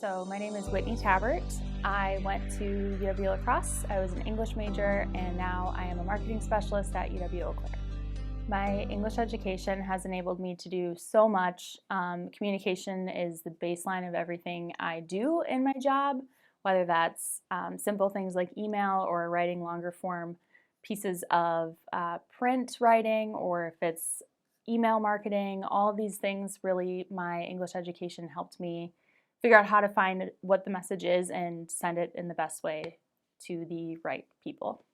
So my name is Whitney Tabbert. I went to UW-La Crosse. I was an English major, and now I am a marketing specialist at UW-Eau Claire. My English education has enabled me to do so much. Communication is the baseline of everything I do in my job, whether that's simple things like email or writing longer form pieces of print writing, or if it's email marketing. All of these things, really, my English education helped me figure out how to find what the message is and send it in the best way to the right people.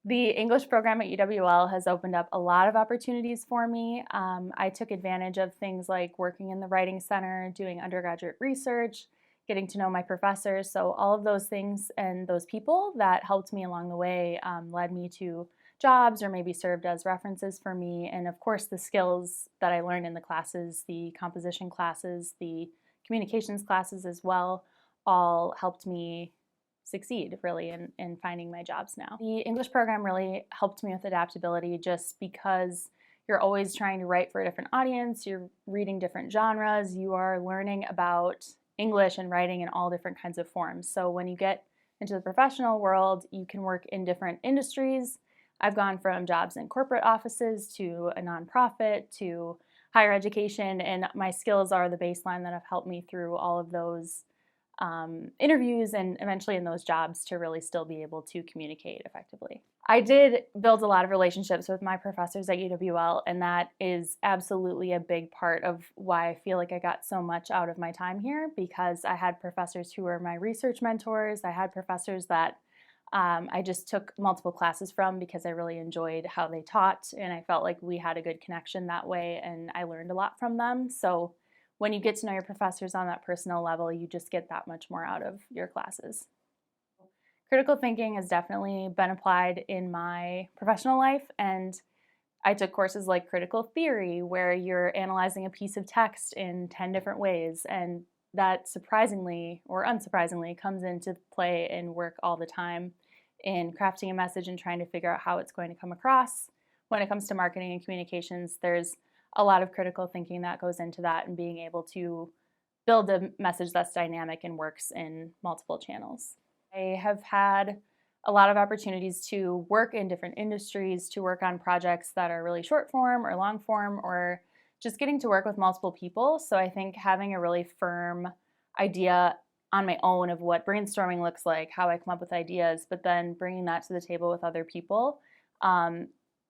The English program at UWL has opened up a lot of opportunities for me. I took advantage of things like working in the Writing Center, doing undergraduate research, getting to know my professors. So all of those things and those people that helped me along the way led me to jobs or maybe served as references for me. And of course, the skills that I learned in the classes, the composition classes, the communications classes as well, all helped me succeed really in finding my jobs now. The English program really helped me with adaptability just because you're always trying to write for a different audience, you're reading different genres, you are learning about English and writing in all different kinds of forms. So when you get into the professional world, you can work in different industries. I've gone from jobs in corporate offices to a nonprofit to higher education, and my skills are the baseline that have helped me through all of those interviews and eventually in those jobs to really still be able to communicate effectively. I did build a lot of relationships with my professors at UWL, and that is absolutely a big part of why I feel like I got so much out of my time here, because I had professors who were my research mentors. I had professors that I just took multiple classes from because I really enjoyed how they taught, and I felt like we had a good connection that way, and I learned a lot from them. So when you get to know your professors on that personal level, you just get that much more out of your classes. Critical thinking has definitely been applied in my professional life, and I took courses like critical theory, where you're analyzing a piece of text in 10 different ways, and that surprisingly or unsurprisingly comes into play in work all the time in crafting a message and trying to figure out how it's going to come across. When it comes to marketing and communications, there's a lot of critical thinking that goes into that, and being able to build a message that's dynamic and works in multiple channels. I have had a lot of opportunities to work in different industries, to work on projects that are really short form or long form, or just getting to work with multiple people. So I think having a really firm idea on my own of what brainstorming looks like, how I come up with ideas, but then bringing that to the table with other people,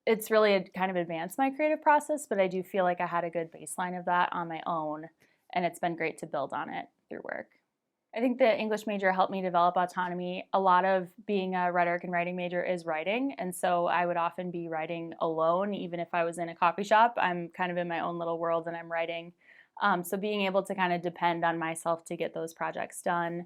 it's really kind of advanced my creative process, but I do feel like I had a good baseline of that on my own, and it's been great to build on it through work. I think the English major helped me develop autonomy. A lot of being a rhetoric and writing major is writing, and so I would often be writing alone, even if I was in a coffee shop. I'm kind of in my own little world and I'm writing. So being able to kind of depend on myself to get those projects done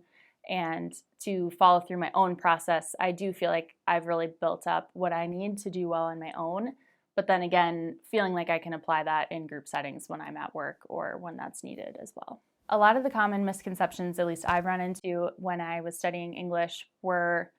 and to follow through my own process, I do feel like I've really built up what I need to do well on my own. But then again, feeling like I can apply that in group settings when I'm at work or when that's needed as well. A lot of the common misconceptions, at least I've run into when I was studying English, were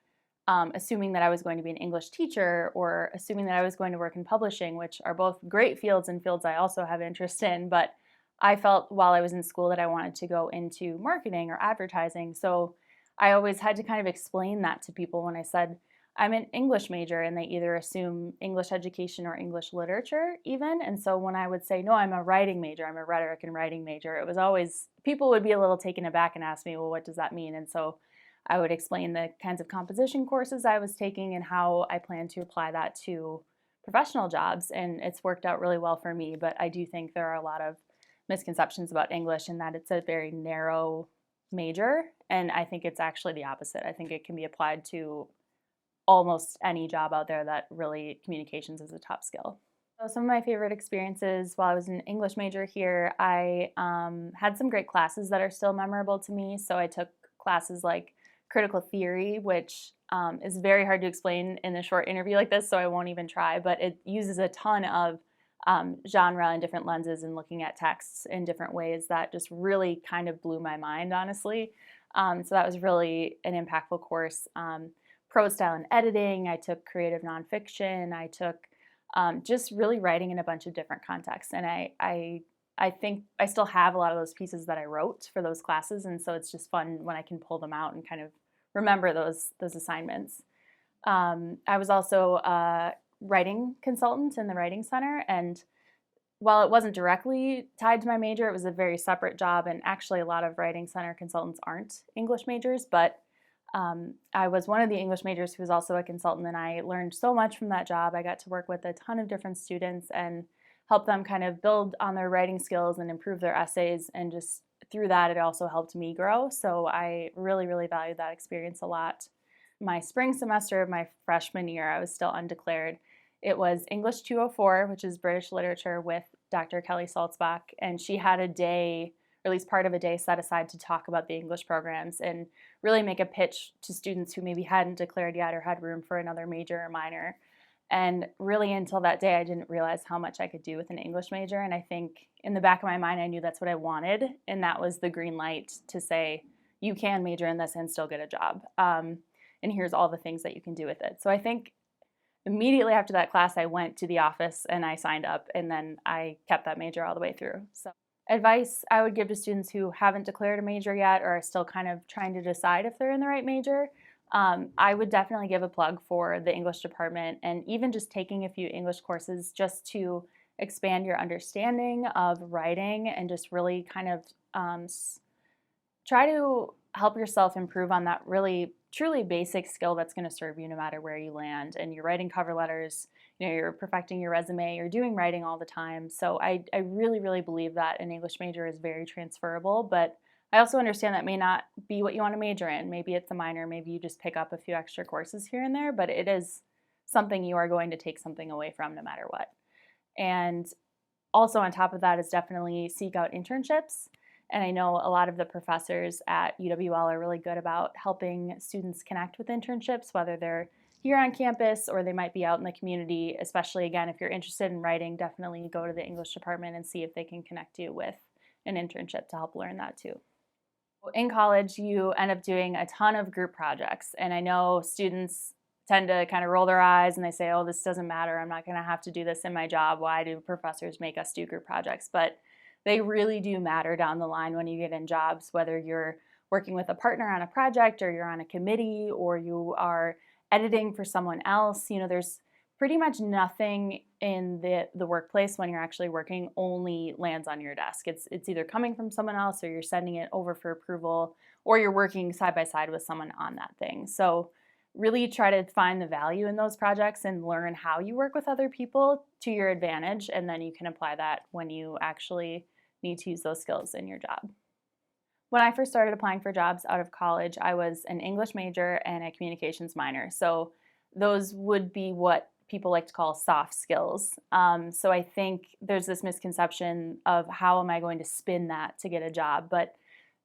assuming that I was going to be an English teacher, or assuming that I was going to work in publishing, which are both great fields and fields I also have interest in. But I felt while I was in school that I wanted to go into marketing or advertising. So I always had to kind of explain that to people when I said, I'm an English major, and they either assume English education or English literature even. And so when I would say, no, I'm a writing major, I'm a rhetoric and writing major, it was always, people would be a little taken aback and ask me, well, what does that mean? And so I would explain the kinds of composition courses I was taking and how I plan to apply that to professional jobs. And it's worked out really well for me, but I do think there are a lot of misconceptions about English, and that it's a very narrow major. And I think it's actually the opposite. I think it can be applied to almost any job out there that really communications is a top skill. So some of my favorite experiences while I was an English major here, I had some great classes that are still memorable to me. So I took classes like critical theory, which is very hard to explain in a short interview like this, so I won't even try, but it uses a ton of genre and different lenses and looking at texts in different ways that just really kind of blew my mind, honestly. So that was really an impactful course. Prose style and editing, I took creative nonfiction, I took just really writing in a bunch of different contexts. And I I think I still have a lot of those pieces that I wrote for those classes, and so it's just fun when I can pull them out and kind of remember those assignments. I was also a writing consultant in the Writing Center, and while it wasn't directly tied to my major, it was a very separate job, and actually a lot of Writing Center consultants aren't English majors, but I was one of the English majors who was also a consultant, and I learned so much from that job. I got to work with a ton of different students and help them kind of build on their writing skills and improve their essays, and just through that, it also helped me grow. So I really, really valued that experience a lot. My spring semester of my freshman year, I was still undeclared. It was English 204, which is British literature, with Dr. Kelly Salzbach, and she had a day, or at least part of a day, set aside to talk about the English programs and really make a pitch to students who maybe hadn't declared yet or had room for another major or minor. And really, until that day, I didn't realize how much I could do with an English major. And I think in the back of my mind, I knew that's what I wanted. And that was the green light to say, you can major in this and still get a job. And here's all the things that you can do with it. So I think immediately after that class, I went to the office and I signed up, and then I kept that major all the way through. So advice I would give to students who haven't declared a major yet or are still kind of trying to decide if they're in the right major, I would definitely give a plug for the English department, and even just taking a few English courses just to expand your understanding of writing and just really kind of try to help yourself improve on that really truly basic skill that's going to serve you no matter where you land. And you're writing cover letters, you're perfecting your resume, you're doing writing all the time. So I really, really believe that an English major is very transferable, but I also understand that may not be what you want to major in. Maybe it's a minor, maybe you just pick up a few extra courses here and there, but it is something you are going to take something away from no matter what. And also on top of that is definitely seek out internships. And I know a lot of the professors at UWL are really good about helping students connect with internships, whether they're here on campus or they might be out in the community. Especially, again, if you're interested in writing, definitely go to the English department and see if they can connect you with an internship to help learn that too. In college, you end up doing a ton of group projects. And I know students tend to kind of roll their eyes and they say, oh, this doesn't matter. I'm not going to have to do this in my job. Why do professors make us do group projects? But they really do matter down the line when you get in jobs, whether you're working with a partner on a project or you're on a committee or you are editing for someone else. There's pretty much nothing in the workplace when you're actually working only lands on your desk. It's either coming from someone else or you're sending it over for approval or you're working side by side with someone on that thing. So really try to find the value in those projects and learn how you work with other people to your advantage, and then you can apply that when you actually need to use those skills in your job. When I first started applying for jobs out of college, I was an English major and a communications minor. So those would be what people like to call soft skills. So I think there's this misconception of how am I going to spin that to get a job, but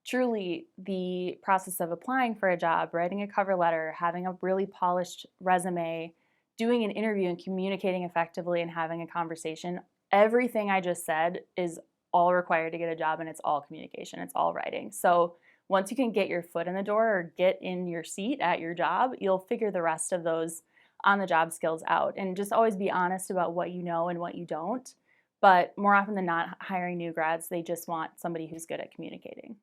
truly the process of applying for a job, writing a cover letter, having a really polished resume, doing an interview and communicating effectively and having a conversation, everything I just said is all required to get a job, and it's all communication, it's all writing. So once you can get your foot in the door or get in your seat at your job, you'll figure the rest of those on the job skills out, and just always be honest about what you know and what you don't. But more often than not, hiring new grads, they just want somebody who's good at communicating.